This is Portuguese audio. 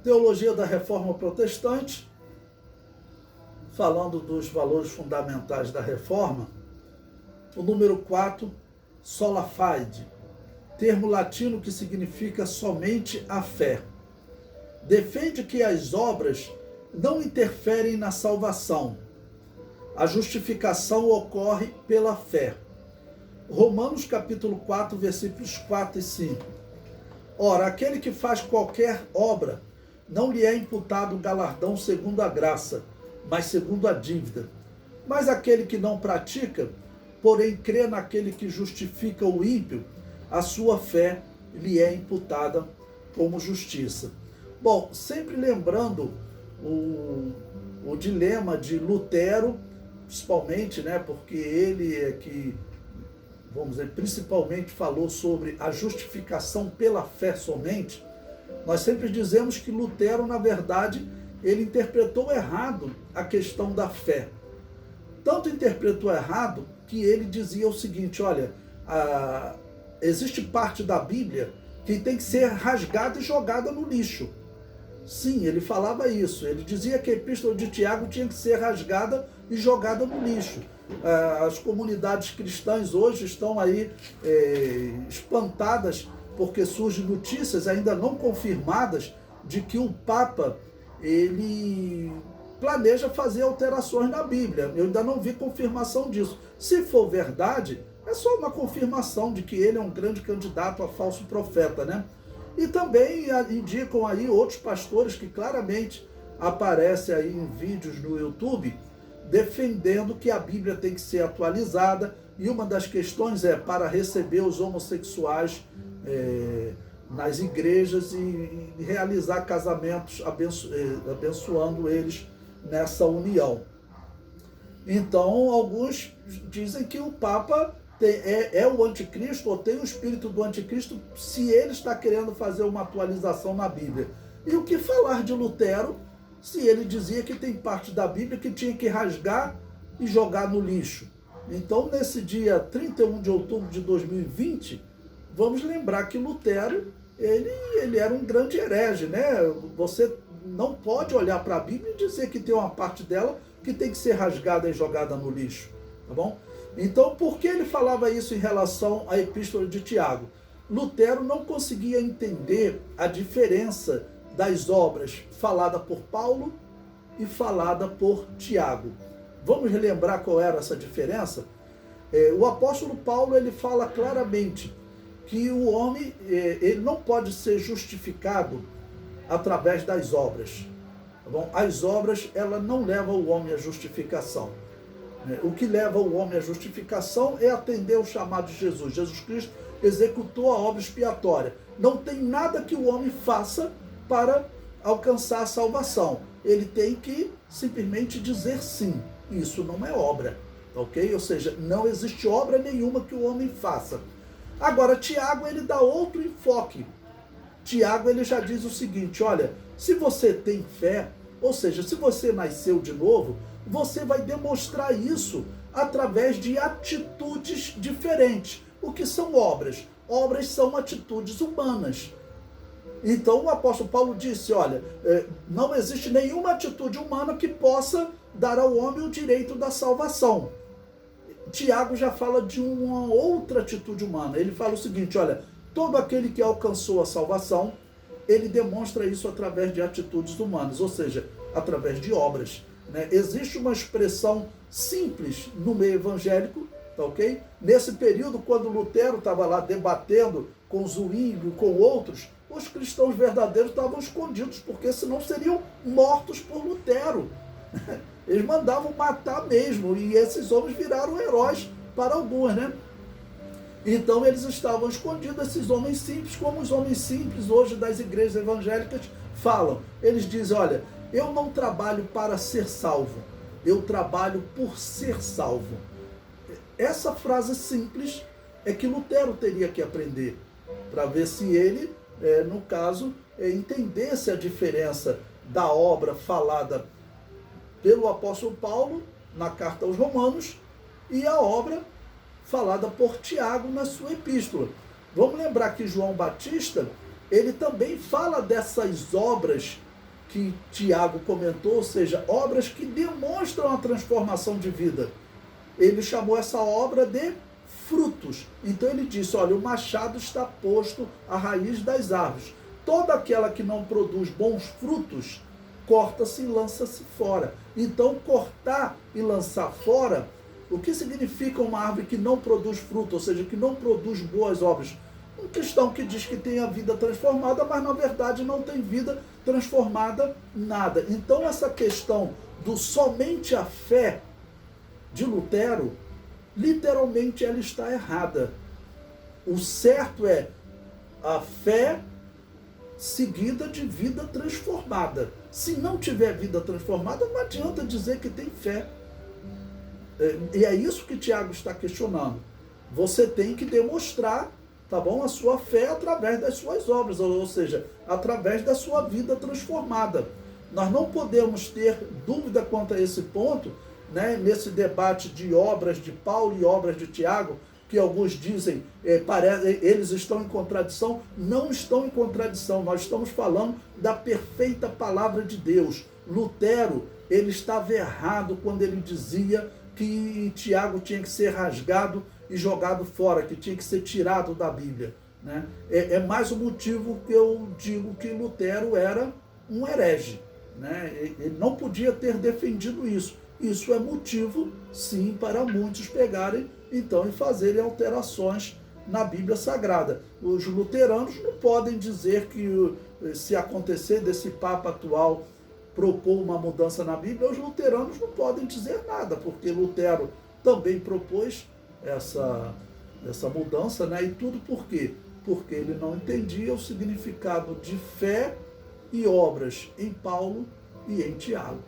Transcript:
Teologia da Reforma Protestante, falando dos valores fundamentais da Reforma. O número 4, sola fide, termo latino que significa somente a fé. Defende que as obras não interferem na salvação. A justificação ocorre pela fé. Romanos capítulo 4, versículos 4 e 5. Ora, aquele que faz qualquer obra, não lhe é imputado galardão segundo a graça, mas segundo a dívida. Mas aquele que não pratica, porém crê naquele que justifica o ímpio, a sua fé lhe é imputada como justiça. Bom, sempre lembrando o dilema de Lutero, principalmente, né, porque ele é que, vamos dizer, principalmente falou sobre a justificação pela fé somente. Nós sempre dizemos que Lutero, na verdade, ele interpretou errado a questão da fé. Tanto interpretou errado que ele dizia o seguinte, olha, existe parte da Bíblia que tem que ser rasgada e jogada no lixo. Sim, ele falava isso. Ele dizia que a Epístola de Tiago tinha que ser rasgada e jogada no lixo. As comunidades cristãs hoje estão aí espantadas porque surgem notícias ainda não confirmadas de que o Papa ele planeja fazer alterações na Bíblia. Eu ainda não vi confirmação disso. Se for verdade, é só uma confirmação de que ele é um grande candidato a falso profeta, né? E também indicam aí outros pastores que claramente aparecem aí em vídeos no YouTube defendendo que a Bíblia tem que ser atualizada, e uma das questões é para receber os homossexuais nas igrejas e realizar casamentos abençoando eles nessa união. Então, alguns dizem que o Papa é o anticristo, ou tem o espírito do anticristo, se ele está querendo fazer uma atualização na Bíblia. E o que falar de Lutero, se ele dizia que tem parte da Bíblia que tinha que rasgar e jogar no lixo? Então, nesse dia 31 de outubro de 2020, vamos lembrar que Lutero, ele era um grande herege, né? Você não pode olhar para a Bíblia e dizer que tem uma parte dela que tem que ser rasgada e jogada no lixo, tá bom? Então, por que ele falava isso em relação à Epístola de Tiago? Lutero não conseguia entender a diferença das obras falada por Paulo e falada por Tiago. Vamos relembrar qual era essa diferença? O apóstolo Paulo, ele fala claramente que o homem ele não pode ser justificado através das obras. Tá bom? As obras, ela não levam o homem à justificação. O que leva o homem à justificação é atender o chamado de Jesus. Jesus Cristo executou a obra expiatória. Não tem nada que o homem faça para alcançar a salvação. Ele tem que simplesmente dizer sim. Isso não é obra, ok? Ou seja, não existe obra nenhuma que o homem faça. Agora, Tiago, ele dá outro enfoque. Tiago, ele já diz o seguinte, olha, se você tem fé, ou seja, se você nasceu de novo, você vai demonstrar isso através de atitudes diferentes. O que são obras? Obras são atitudes humanas. Então o apóstolo Paulo disse, olha, não existe nenhuma atitude humana que possa dar ao homem o direito da salvação. Tiago já fala de uma outra atitude humana. Ele fala o seguinte, olha, todo aquele que alcançou a salvação, ele demonstra isso através de atitudes humanas, ou seja, através de obras. Né? Existe uma expressão simples no meio evangélico, tá ok? Nesse período, quando Lutero estava lá debatendo com Zwinglio, com outros, os cristãos verdadeiros estavam escondidos, porque senão seriam mortos por Lutero. Eles mandavam matar mesmo, e esses homens viraram heróis para alguns, né? Então eles estavam escondidos, esses homens simples, como os homens simples hoje das igrejas evangélicas falam. Eles dizem, olha, eu não trabalho para ser salvo, eu trabalho por ser salvo. Essa frase simples é que Lutero teria que aprender, para ver se ele, no caso, entendesse a diferença da obra falada pelo apóstolo Paulo na carta aos Romanos e a obra falada por Tiago na sua epístola. Vamos lembrar que João Batista, ele também fala dessas obras que Tiago comentou, ou seja, obras que demonstram a transformação de vida. Ele chamou essa obra de frutos. Então ele disse, olha, o machado está posto à raiz das árvores. Toda aquela que não produz bons frutos, corta-se e lança-se fora. Então, cortar e lançar fora, o que significa uma árvore que não produz fruto, ou seja, que não produz boas obras? Uma questão que diz que tem a vida transformada, mas na verdade não tem vida transformada nada. Então, essa questão do somente a fé de Lutero, literalmente ela está errada. O certo é a fé seguida de vida transformada. Se não tiver vida transformada, não adianta dizer que tem fé. E é isso que Tiago está questionando. Você tem que demonstrar, tá bom, a sua fé através das suas obras, ou seja, através da sua vida transformada. Nós não podemos ter dúvida quanto a esse ponto, né, nesse debate de obras de Paulo e obras de Tiago, que alguns dizem, eles estão em contradição. Não estão em contradição, nós estamos falando da perfeita palavra de Deus. Lutero, ele estava errado quando ele dizia que Tiago tinha que ser rasgado e jogado fora, que tinha que ser tirado da Bíblia, né? É mais um motivo que eu digo que Lutero era um herege, né? Ele não podia ter defendido isso. Isso é motivo, sim, para muitos pegarem, então, e fazerem alterações na Bíblia Sagrada. Os luteranos não podem dizer que, se acontecer desse Papa atual propor uma mudança na Bíblia, os luteranos não podem dizer nada, porque Lutero também propôs essa mudança, né? E tudo por quê? Porque ele não entendia o significado de fé e obras em Paulo e em Tiago.